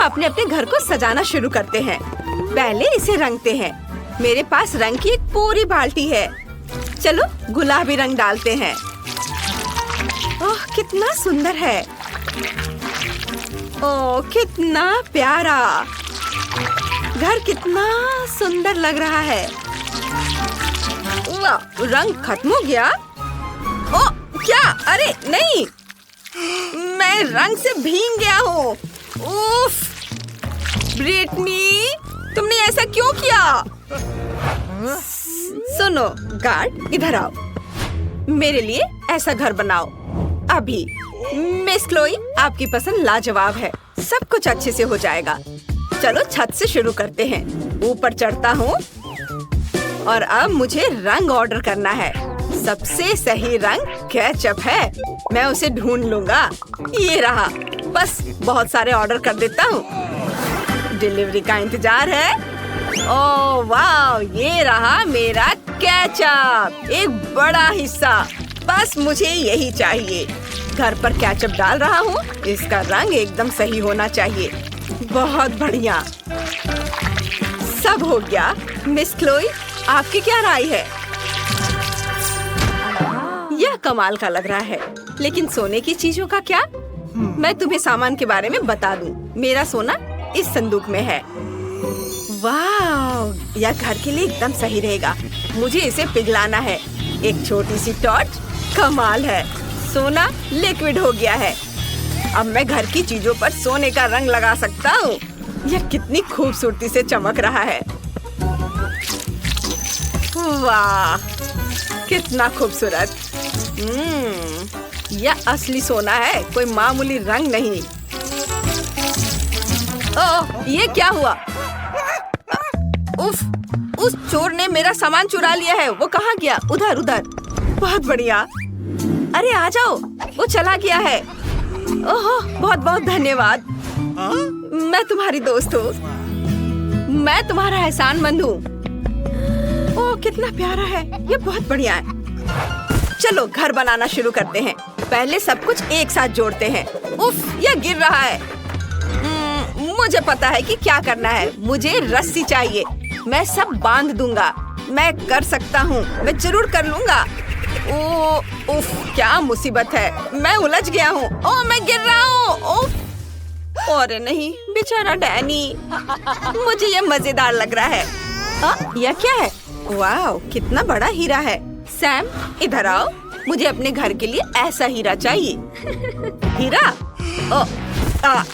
अपने अपने घर को सजाना शुरू करते हैं। पहले इसे रंगते हैं। मेरे पास रंग की एक पूरी बाल्टी है। चलो गुलाबी रंग डालते हैं। ओह कितना सुंदर है। ओह कितना प्यारा। घर कितना सुंदर लग रहा है। वाह, रंग खत्म हो गया। ओह क्या? अरे नहीं, मैं रंग से भीग गया हूँ। उफ, ब्रिटनी, तुमने ऐसा क्यों किया? सुनो गार्ड, इधर आओ। मेरे लिए ऐसा घर बनाओ अभी। मिस क्लोई, आपकी पसंद लाजवाब है। सब कुछ अच्छे से हो जाएगा। चलो छत से शुरू करते हैं। ऊपर चढ़ता हूँ और अब मुझे रंग ऑर्डर करना है। सबसे सही रंग केचप है। मैं उसे ढूंढ लूंगा। ये रहा। बस बहुत सारे ऑर्डर कर देता हूँ। डिलीवरी का इंतजार है। ओह वाह, ये रहा मेरा केचप। एक बड़ा हिस्सा। बस मुझे यही चाहिए। घर पर केचप डाल रहा हूँ। इसका रंग एकदम सही होना चाहिए। बहुत बढ़िया, सब हो गया। मिस क्लोई, आपकी क्या राय है? यह कमाल का लग रहा है। लेकिन सोने की चीजों का क्या? मैं तुम्हें सामान के बारे में बता दूं। मेरा सोना इस संदूक में है। वाह, यह घर के लिए एकदम सही रहेगा। मुझे इसे पिघलाना है। एक छोटी सी टॉर्च। कमाल है। सोना लिक्विड हो गया है। अब मैं घर की चीजों पर सोने का रंग लगा सकता हूँ। यह कितनी खूबसूरती से चमक रहा है। वाह, कितना खूबसूरत। यह असली सोना है, कोई मामूली रंग नहीं। ओह, ये क्या हुआ? उफ, उस चोर ने मेरा सामान चुरा लिया है। वो कहाँ गया? उधर उधर। बहुत बढ़िया। अरे आ जाओ, वो चला गया है। ओहो, बहुत बहुत धन्यवाद। मैं तुम्हारी दोस्त हूँ। मैं तुम्हारा एहसानमंद हूँ। ओह कितना प्यारा है। ये बहुत बढ़िया है। चलो घर बनाना शुरू करते हैं। पहले सब कुछ एक साथ जोड़ते हैं। उफ, यह गिर रहा है। मुझे पता है कि क्या करना है। मुझे रस्सी चाहिए। मैं सब बांध दूंगा। मैं कर सकता हूँ। मैं जरूर कर लूंगा। ओह उफ, क्या मुसीबत है। मैं उलझ गया हूँ। ओह मैं गिर रहा हूँ। उफ, अरे नहीं, बेचारा डैनी। मुझे ये मजेदार लग रहा है। यह क्या है? वाह, कितना बड़ा हीरा है। सैम, इधर आओ। मुझे अपने घर के लिए ऐसा हीरा चाहिए। हीरा?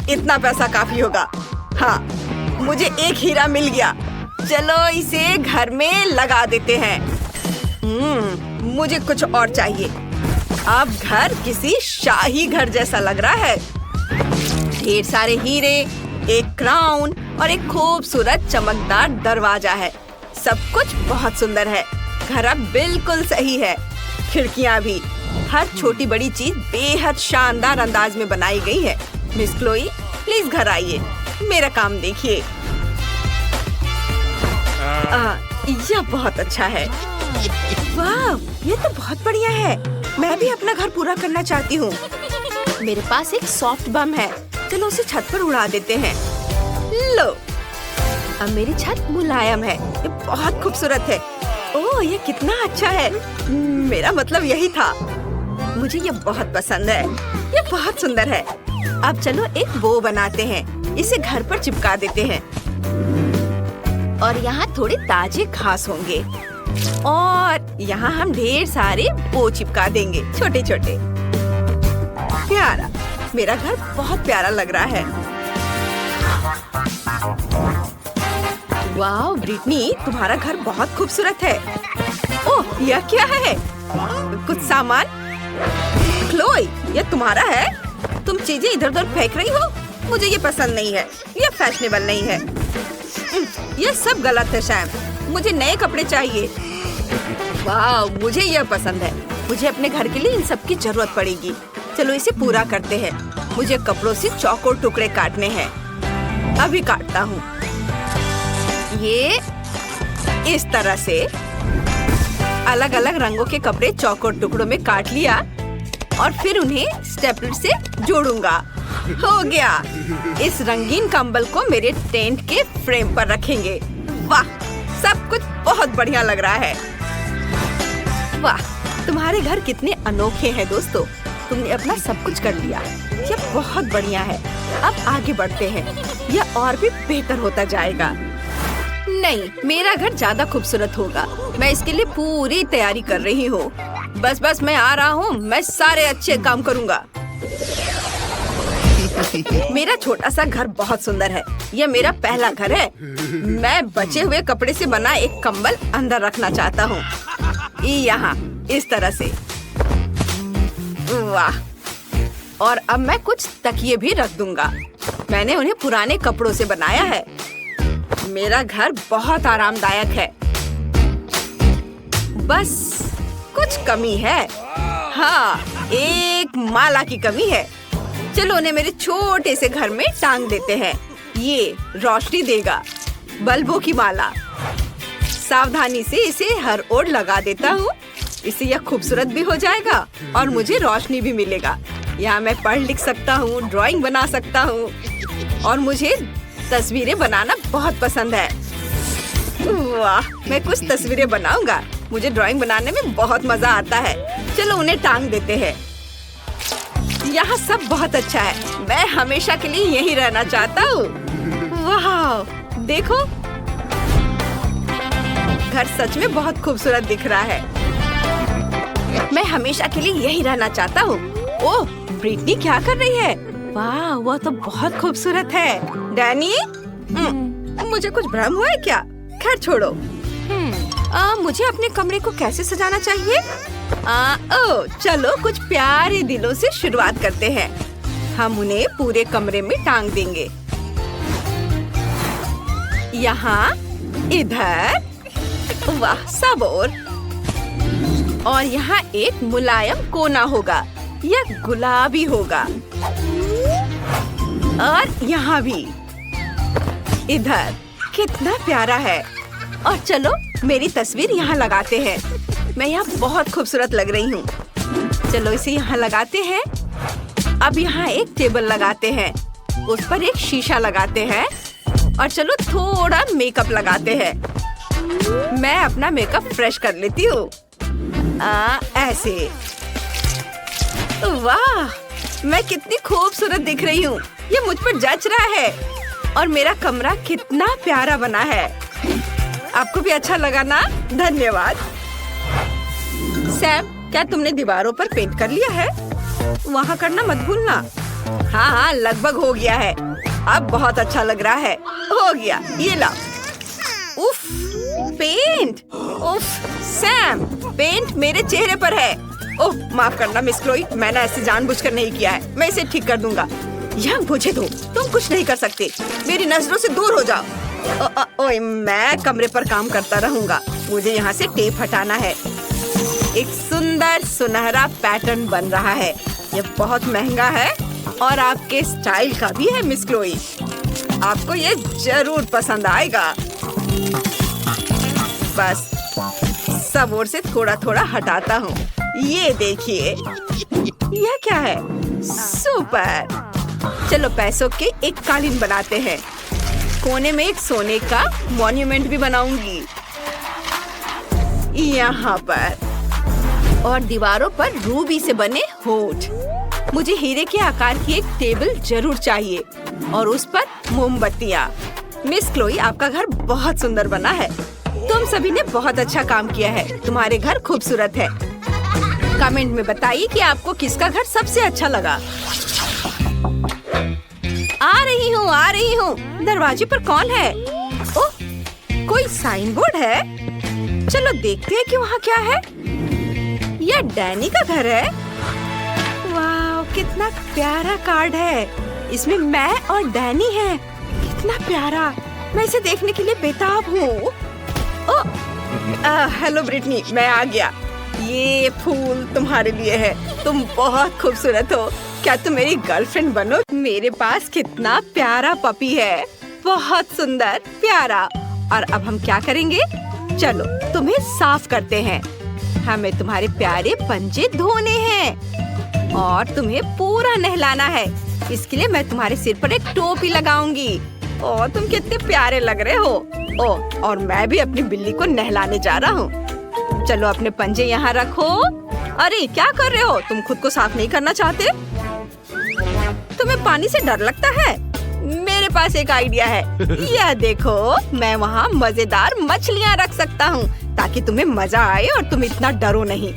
इतना पैसा काफी होगा। हाँ, मुझे एक हीरा मिल गया। चलो इसे घर में लगा देते हैं। मुझे कुछ और चाहिए। अब घर किसी शाही घर जैसा लग रहा है। ढेर सारे हीरे, एक क्राउन और एक खूबसूरत चमकदार दरवाजा है। सब कुछ बहुत सुंदर है। घर अब बिल्कुल सही है। खिड़कियाँ भी। हर छोटी बड़ी चीज बेहद शानदार अंदाज में बनाई गई है। मिस क्लोई, प्लीज घर आइए। मेरा काम देखिए। यह बहुत अच्छा है। वाह, ये तो बहुत बढ़िया है। मैं भी अपना घर पूरा करना चाहती हूँ। मेरे पास एक सॉफ्ट बम है। चलो उसे छत पर उड़ा देते हैं। लो, अब मेरी छत मुलायम है। ये बहुत खूबसूरत है। ओह, ये कितना अच्छा है। मेरा मतलब यही था। मुझे ये बहुत पसंद है। ये बहुत सुंदर है। अब चलो एक बो बनाते हैं। इसे घर पर चिपका देते हैं। और यहाँ थोड़े ताजे घास होंगे। और यहाँ हम ढेर सारे बो चिपका देंगे, छोटे छोटे। प्यारा, मेरा घर बहुत प्यारा लग रहा है। वाह ब्रिटनी, तुम्हारा घर बहुत खूबसूरत है। ओह, यह क्या है? कुछ सामान? क्लोई, यह तुम्हारा है? तुम चीजें इधर उधर फेंक रही हो। मुझे ये पसंद नहीं है। यह फैशनेबल नहीं है। यह सब गलत है सैम। मुझे नए कपड़े चाहिए। वाह, मुझे यह पसंद है। मुझे अपने घर के लिए इन सब की जरूरत पड़ेगी। चलो इसे पूरा करते हैं। मुझे कपड़ों से चौकोर टुकड़े काटने हैं। अभी काटता हूँ। ये इस तरह से अलग अलग रंगों के कपड़े चौकोर टुकड़ों में काट लिया और फिर उन्हें स्टेपलर से जोड़ूंगा। हो गया। इस रंगीन कंबल को मेरे टेंट के फ्रेम पर रखेंगे। वाह, सब कुछ बहुत बढ़िया लग रहा है। वाह, तुम्हारे घर कितने अनोखे हैं दोस्तों। तुमने अपना सब कुछ कर लिया। यह बहुत बढ़िया है। अब आगे बढ़ते हैं। यह और भी बेहतर होता जाएगा। नहीं, मेरा घर ज्यादा खूबसूरत होगा। मैं इसके लिए पूरी तैयारी कर रही हूँ। बस मैं आ रहा हूँ। मैं सारे अच्छे काम करूँगा। मेरा छोटा सा घर बहुत सुंदर है। यह मेरा पहला घर है। मैं बचे हुए कपड़े से बना एक कंबल अंदर रखना चाहता हूँ। यहाँ इस तरह से। वाह, और अब मैं कुछ तकिए भी रख दूंगा। मैंने उन्हें पुराने कपड़ों से बनाया है। मेरा घर बहुत आरामदायक है। बस कुछ कमी है। हाँ, एक माला की कमी है। चलो उन्हें मेरे छोटे से घर में टांग देते हैं। ये रोशनी देगा। बल्बों की माला। सावधानी से इसे हर ओर लगा देता हूँ। इससे यह खूबसूरत भी हो जाएगा और मुझे रोशनी भी मिलेगा। यहाँ मैं पढ़ लिख सकता हूँ, ड्राइंग बना सकता हूँ और मुझे तस्वीरें बनाना बहुत पसंद है। वाह, मैं कुछ तस्वीरें बनाऊंगा। मुझे ड्राइंग बनाने में बहुत मजा आता है। चलो उन्हें टांग देते हैं। यहाँ सब बहुत अच्छा है। मैं हमेशा के लिए यहीं रहना चाहता हूँ। वाह, देखो, घर सच में बहुत खूबसूरत दिख रहा है। मैं हमेशा के लिए यहीं रहना चाहता हूँ। ओह, ब्रिटनी क्या कर रही है? वाह, वह तो बहुत खूबसूरत है। डैनी, मुझे कुछ भ्रम हुआ है क्या? खैर छोड़ो। मुझे अपने कमरे को कैसे सजाना चाहिए? चलो कुछ प्यारे दिलों से शुरुआत करते हैं। हम उन्हें पूरे कमरे में टांग देंगे। यहाँ, इधर, वाह, सब और यहाँ एक मुलायम कोना होगा। यह गुलाबी होगा। और यहाँ भी। इधर कितना प्यारा है। और चलो मेरी तस्वीर यहाँ लगाते हैं। मैं यहाँ बहुत खूबसूरत लग रही हूँ। चलो इसे यहाँ लगाते हैं। अब यहाँ एक टेबल लगाते हैं। उस पर एक शीशा लगाते हैं। और चलो थोड़ा मेकअप लगाते हैं। मैं अपना मेकअप फ्रेश कर लेती हूँ। ऐसे। वाह, मैं कितनी खूबसूरत दिख रही हूँ। ये मुझ पर जच रहा है। और मेरा कमरा कितना प्यारा बना है। आपको भी अच्छा लगा ना? धन्यवाद। सैम, क्या तुमने दीवारों पर पेंट कर लिया है? वहाँ करना मत भूलना। हाँ, लगभग हो गया है। अब बहुत अच्छा लग रहा है। हो गया, ये ला। उफ, पेंट। उफ, सैम, पेंट मेरे चेहरे पर है। ओह, माफ करना मिस क्लोई, मैंने ऐसे जानबूझकर नहीं किया है। मैं इसे ठीक कर दूंगा। यह मुझे दो। तुम कुछ नहीं कर सकते। मेरी नजरों से दूर हो जाओ। ओए, मैं कमरे पर काम करता रहूंगा। मुझे यहाँ से टेप हटाना है। एक सुंदर सुनहरा पैटर्न बन रहा है। यह बहुत महंगा है और आपके स्टाइल का भी है मिस क्लोई। आपको ये जरूर पसंद आएगा। बस सब ओर से थोड़ा थोड़ा हटाता हूँ। ये देखिए, यह क्या है? सुपर। चलो पैसों के एक कालीन बनाते हैं। कोने में एक सोने का मॉन्यूमेंट भी बनाऊंगी यहाँ पर। और दीवारों पर रूबी से बने होठ। मुझे हीरे के आकार की एक टेबल जरूर चाहिए और उस पर मोमबत्तियाँ। मिस क्लोई, आपका घर बहुत सुंदर बना है। तुम सभी ने बहुत अच्छा काम किया है। तुम्हारे घर खूबसूरत है। कमेंट में बताइए कि आपको किसका घर सबसे अच्छा लगा। आ रही हूँ। दरवाजे पर कौन है? ओह, कोई साइन बोर्ड है। चलो देखते हैं कि वहाँ क्या है। यह डैनी का घर है। वाह, कितना प्यारा कार्ड है। इसमें मैं और डैनी हैं। कितना प्यारा। मैं इसे देखने के लिए बेताब हूँ। हेलो ब्रिटनी, मैं आ गया। ये फूल तुम्हारे लिए है। तुम बहुत खूबसूरत हो। क्या तुम मेरी गर्लफ्रेंड बनो? मेरे पास कितना प्यारा पपी है। बहुत सुंदर, प्यारा। और अब हम क्या करेंगे? चलो तुम्हें साफ करते हैं। हमें तुम्हारे प्यारे पंजे धोने हैं और तुम्हें पूरा नहलाना है। इसके लिए मैं तुम्हारे सिर पर एक टोपी लगाऊंगी। ओ, तुम कितने प्यारे लग रहे हो। ओ, और मैं भी अपनी बिल्ली को नहलाने जा रहा हूँ। चलो अपने पंजे यहाँ रखो। अरे क्या कर रहे हो? तुम खुद को साफ नहीं करना चाहते? तुम्हें पानी से डर लगता है? मेरे पास एक आइडिया है। यह देखो, मैं वहाँ मजेदार मछलियाँ रख सकता हूँ ताकि तुम्हें मजा आए और तुम इतना डरो नहीं।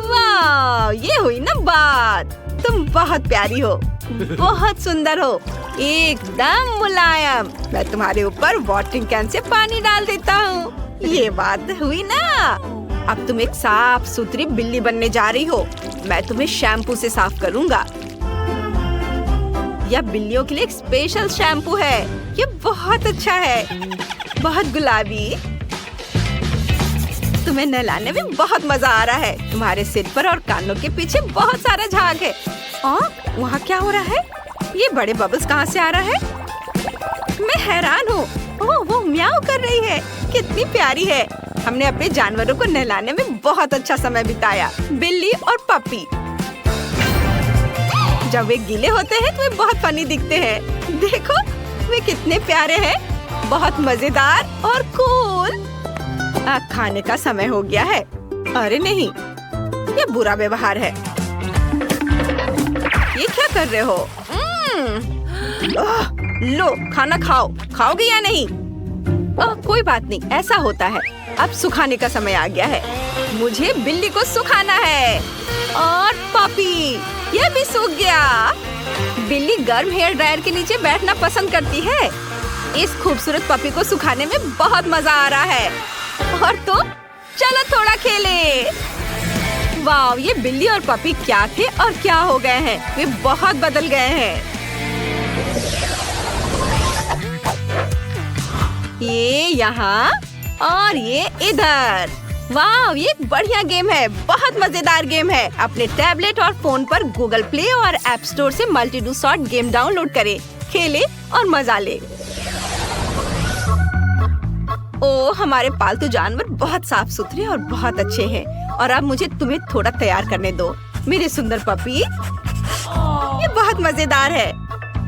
वाह, ये हुई ना बात। तुम बहुत प्यारी हो, बहुत सुंदर हो, एकदम मुलायम। मैं तुम्हारे ऊपर वाटरिंग कैन से पानी डाल देता हूँ। ये बात हुई ना। अब तुम एक साफ सुथरी बिल्ली बनने जा रही हो। मैं तुम्हें शैम्पू से साफ करूँगा। यह बिल्लियों के लिए एक स्पेशल शैम्पू है। ये बहुत अच्छा है, बहुत गुलाबी। तुम्हें नहलाने में बहुत मजा आ रहा है। तुम्हारे सिर पर और कानों के पीछे बहुत सारा झाग है। वहाँ क्या हो रहा है? ये बड़े बबल्स कहाँ से आ रहा है? मैं हैरान हूँ। ओह, वो म्याऊ कर रही है। कितनी प्यारी है। हमने अपने जानवरों को नहलाने में बहुत अच्छा समय बिताया, बिल्ली और पप्पी। जब वे गीले होते हैं तो वे बहुत फनी दिखते हैं। देखो, वे कितने प्यारे हैं, बहुत मजेदार और कूल। खाने का समय हो गया है। अरे नहीं, ये बुरा व्यवहार है। ये क्या कर रहे हो? लो, खाना खाओ। खाओगे या नहीं? कोई बात नहीं, ऐसा होता है। अब सुखाने का समय आ गया है। मुझे बिल्ली को सुखाना है। और पपी, ये भी सूख गया। बिल्ली गर्म हेयर ड्रायर के नीचे बैठना पसंद करती है। इस खूबसूरत पपी को सुखाने में बहुत मजा आ रहा है। और तो चलो थोड़ा खेले। वाह, ये बिल्ली और पपी क्या थे और क्या हो गए हैं। वे बहुत बदल गए हैं। ये यहाँ और ये इधर। वाह, ये एक बढ़िया गेम है, बहुत मजेदार गेम है। अपने टैबलेट और फोन पर गूगल प्ले और ऐप स्टोर से multi do shot game download करें, खेले और मजा ले। ओ, हमारे पालतू जानवर बहुत साफ सुथरे और बहुत अच्छे हैं। और अब मुझे तुम्हें थोड़ा तैयार करने दो, मेरे सुंदर पपी। ये बहुत मजेदार है।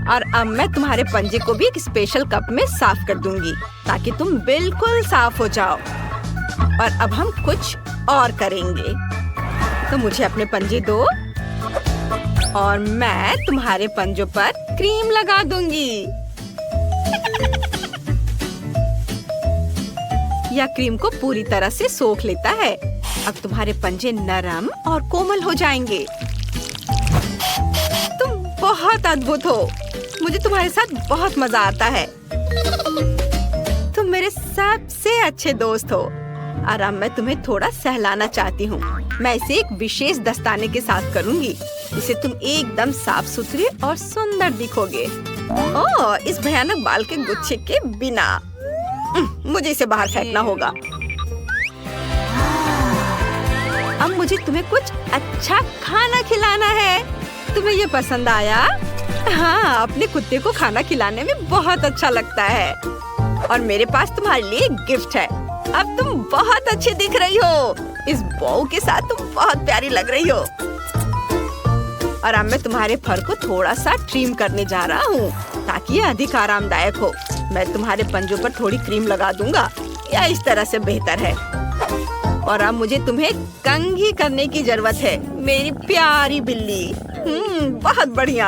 और अब मैं तुम्हारे पंजे को भी एक स्पेशल कप में साफ कर दूंगी ताकि तुम बिल्कुल साफ हो जाओ। और अब हम कुछ और करेंगे। तो मुझे अपने पंजे दो और मैं तुम्हारे पंजों पर क्रीम लगा दूंगी। यह क्रीम को पूरी तरह से सोख लेता है। अब तुम्हारे पंजे नरम और कोमल हो जाएंगे। तुम बहुत अद्भुत हो। मुझे तुम्हारे साथ बहुत मजा आता है। तुम मेरे सबसे अच्छे दोस्त हो। और अब मैं तुम्हें थोड़ा सहलाना चाहती हूँ। मैं इसे एक विशेष दस्ताने के साथ करूँगी। इससे तुम एकदम साफ सुथरे और सुंदर दिखोगे। ओह, इस भयानक बाल के गुच्छे के बिना मुझे इसे बाहर फेंकना होगा। अब मुझे तुम्हें कुछ अच्छा खाना खिलाना है। तुम्हें ये पसंद आया? हाँ, अपने कुत्ते को खाना खिलाने में बहुत अच्छा लगता है। और मेरे पास तुम्हारे लिए एक गिफ्ट है। अब तुम बहुत अच्छी दिख रही हो। इस बॉउ के साथ तुम बहुत प्यारी लग रही हो। और अब मैं तुम्हारे फर को थोड़ा सा ट्रिम करने जा रहा हूँ ताकि ये अधिक आरामदायक हो। मैं तुम्हारे पंजों पर थोड़ी क्रीम लगा दूंगा, या इस तरह से बेहतर है। और अब मुझे तुम्हें कंघी करने की जरूरत है, मेरी प्यारी बिल्ली। बहुत बढ़िया।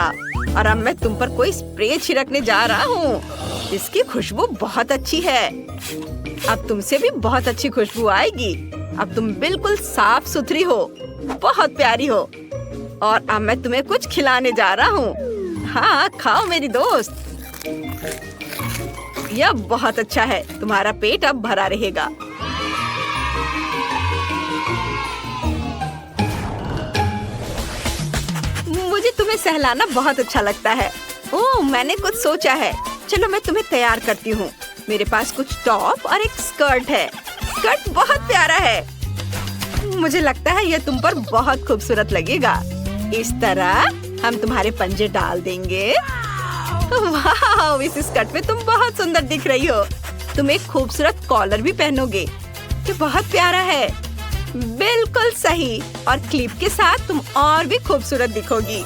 और अब मैं तुम पर कोई स्प्रे छिड़कने जा रहा हूँ। इसकी खुशबू बहुत अच्छी है। अब तुमसे भी बहुत अच्छी खुशबू आएगी। अब तुम बिल्कुल साफ सुथरी हो, बहुत प्यारी हो। और अब मैं तुम्हें कुछ खिलाने जा रहा हूँ। हाँ, खाओ मेरी दोस्त। यह बहुत अच्छा है। तुम्हारा पेट अब भरा रहेगा। मुझे तुम्हें सहलाना बहुत अच्छा लगता है। ओह, मैंने कुछ सोचा है। चलो मैं तुम्हें तैयार करती हूँ। मेरे पास कुछ टॉप और एक स्कर्ट है। स्कर्ट बहुत प्यारा है। मुझे लगता है यह तुम पर बहुत खूबसूरत लगेगा। इस तरह हम तुम्हारे पंजे डाल देंगे। वाह, इस स्कर्ट में तुम बहुत सुंदर दिख रही हो। तुम एक खूबसूरत कॉलर भी पहनोगे जो बहुत प्यारा है। बिल्कुल सही। और क्लिप के साथ तुम और भी खूबसूरत दिखोगी।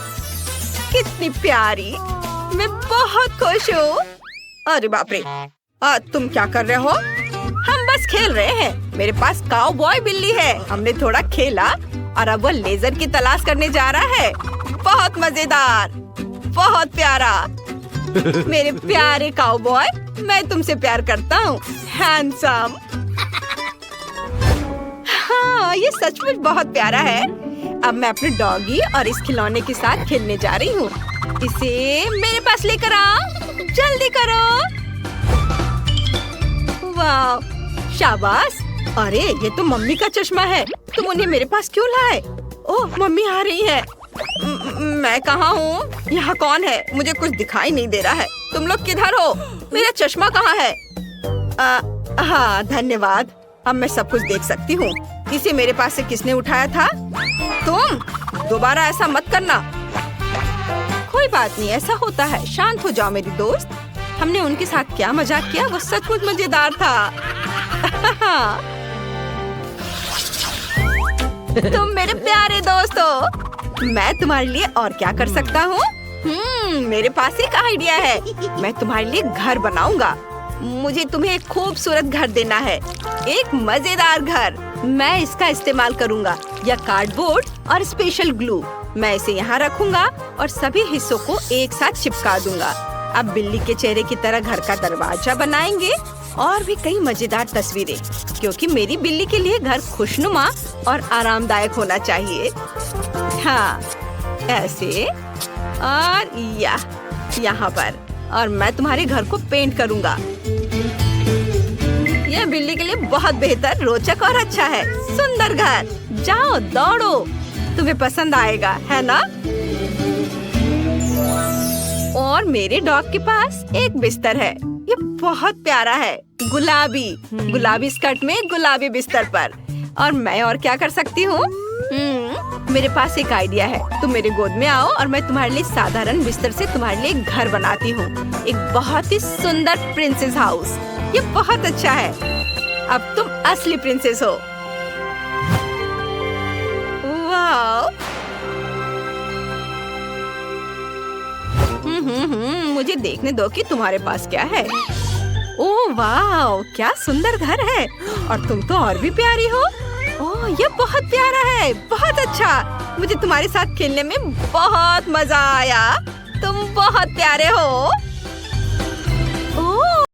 कितनी प्यारी। मैं बहुत खुश हूँ। अरे बाप रे, तुम क्या कर रहे हो? हम बस खेल रहे हैं। मेरे पास काउबॉय बिल्ली है। हमने थोड़ा खेला और अब वो लेजर की तलाश करने जा रहा है। बहुत मजेदार, बहुत प्यारा। मेरे प्यारे काउबॉय, मैं तुमसे प्यार करता हूँ, हैंडसम। हाँ, ये सचमुच बहुत प्यारा है। अब मैं अपने डॉगी और इस खिलौने के साथ खेलने जा रही हूँ। इसे मेरे पास लेकर आओ, जल्दी करो। वाह, शाबाश। अरे ये तो मम्मी का चश्मा है। तुम उन्हें मेरे पास क्यों लाए? ओह, मम्मी आ रही है। मैं कहाँ हूँ? यहाँ कौन है? मुझे कुछ दिखाई नहीं दे रहा है। तुम लोग किधर हो? मेरा चश्मा कहाँ है? हाँ, धन्यवाद। अब मैं सब कुछ देख सकती हूँ। इसे मेरे पास से किसने उठाया था? तुम दोबारा ऐसा मत करना। कोई बात नहीं, ऐसा होता है। शांत हो जाओ मेरी दोस्त। हमने उनके साथ क्या मजाक किया, वो सचमुच मजेदार था। तुम मेरे प्यारे दोस्त हो। मैं तुम्हारे लिए और क्या कर सकता हूँ? मेरे पास एक आइडिया है। मैं तुम्हारे लिए घर बनाऊंगा। मुझे तुम्हें एक खूबसूरत घर देना है, एक मजेदार घर। मैं इसका इस्तेमाल करूंगा, या कार्डबोर्ड और स्पेशल ग्लू। मैं इसे यहाँ रखूंगा और सभी हिस्सों को एक साथ चिपका दूंगा। अब बिल्ली के चेहरे की तरह घर का दरवाजा बनाएंगे और भी कई मजेदार तस्वीरें, क्योंकि मेरी बिल्ली के लिए घर खुशनुमा और आरामदायक होना चाहिए। हाँ, ऐसे और यहाँ पर। और मैं तुम्हारे घर को पेंट करूंगा। यह बिल्ली के लिए बहुत बेहतर, रोचक और अच्छा है। सुंदर घर। जाओ, दौड़ो, तुम्हें पसंद आएगा, है ना? और मेरे डॉग के पास एक बिस्तर है। ये बहुत प्यारा है, गुलाबी स्कर्ट में गुलाबी बिस्तर पर। और मैं और क्या कर सकती हूँ? मेरे पास एक आइडिया है। तुम मेरे गोद में आओ और मैं तुम्हारे लिए साधारण बिस्तर से तुम्हारे लिए एक घर बनाती हूँ। एक बहुत ही सुंदर प्रिंसेस हाउस। ये बहुत अच्छा है। अब तुम असली प्रिंसेस हो। वाह। मुझे देखने दो कि तुम्हारे पास क्या है। ओह वाह, क्या सुंदर घर है। और तुम तो और भी प्यारी हो। ओह, ये बहुत प्यारा है, बहुत अच्छा। मुझे तुम्हारे साथ खेलने में बहुत मजा आया। तुम बहुत प्यारे हो।